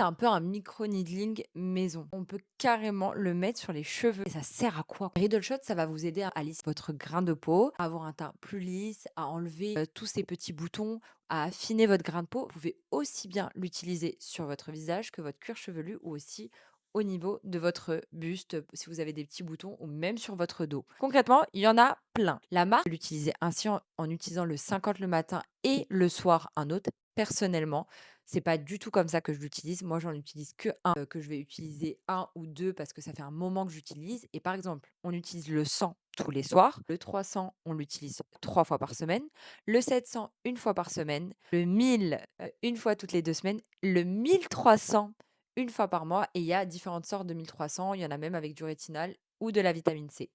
C'est un peu un micro-needling maison. On peut carrément le mettre sur les cheveux. Et ça sert à quoi? Riddle Shot, ça va vous aider à lisser votre grain de peau, à avoir un teint plus lisse, à enlever tous ces petits boutons, à affiner votre grain de peau. Vous pouvez aussi bien l'utiliser sur votre visage que votre cuir chevelu ou aussi au niveau de votre buste, si vous avez des petits boutons ou même sur votre dos. Concrètement, il y en a plein. La marque, l'utiliser ainsi en utilisant le 50 le matin et le soir un autre. Personnellement, c'est pas du tout comme ça que je l'utilise. Moi, j'en utilise que un, que je vais utiliser un ou 2 parce que ça fait un moment que j'utilise et par exemple, on utilise le 100 tous les soirs, le 300, on l'utilise 3 fois par semaine, le 700 une fois par semaine, le 1000, une fois toutes les 2 semaines, le 1300 une fois par mois et il y a différentes sortes de 1300. Il y en a même avec du rétinal ou de la vitamine C.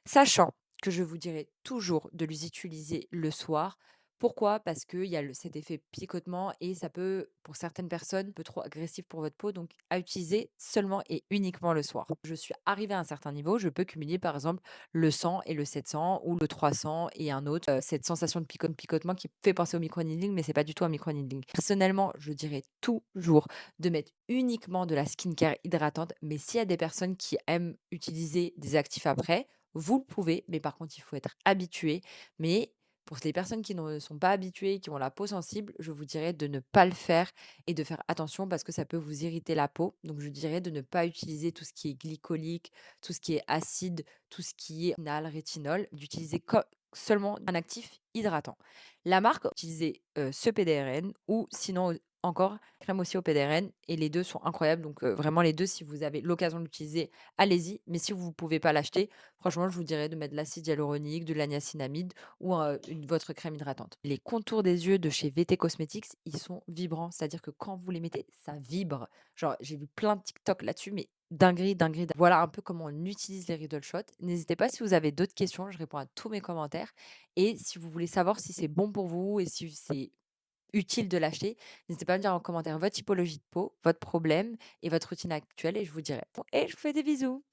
Sachant que je vous dirai toujours de les utiliser le soir. Pourquoi? Parce qu'il y a cet effet picotement et ça peut, pour certaines personnes, un peu trop agressif pour votre peau, donc à utiliser seulement et uniquement le soir. Je suis arrivée à un certain niveau, je peux cumuler par exemple le 100 et le 700 ou le 300 et un autre, cette sensation de picotement qui fait penser au micro-needling, mais c'est pas du tout un micro-needling. Personnellement, je dirais toujours de mettre uniquement de la skincare hydratante, mais s'il y a des personnes qui aiment utiliser des actifs après, vous le pouvez, mais par contre, il faut être habitué. Mais pour les personnes qui ne sont pas habituées, qui ont la peau sensible, je vous dirais de ne pas le faire et de faire attention parce que ça peut vous irriter la peau. Donc, je dirais de ne pas utiliser tout ce qui est glycolique, tout ce qui est acide, tout ce qui est rétinol, d'utiliser seulement un actif hydratant. La marque, utilisez ce PDRN ou sinon encore crème aussi au PDRN et les 2 sont incroyables. Donc, vraiment les 2 si vous avez l'occasion de l'utiliser, allez-y. Mais si vous ne pouvez pas l'acheter, franchement, je vous dirais de mettre de l'acide hyaluronique, de la niacinamide ou votre crème hydratante. Les contours des yeux de chez VT Cosmetics, ils sont vibrants. C'est-à-dire que quand vous les mettez, ça vibre. Genre, j'ai vu plein de TikTok là-dessus, mais dinguerie, dinguerie. Voilà un peu comment on utilise les Riddle Shots. N'hésitez pas si vous avez d'autres questions, je réponds à tous mes commentaires. Et si vous voulez savoir si c'est bon pour vous et si c'est utile de l'acheter, n'hésitez pas à me dire en commentaire votre typologie de peau, votre problème et votre routine actuelle et je vous dirai. Bon, et je vous fais des bisous.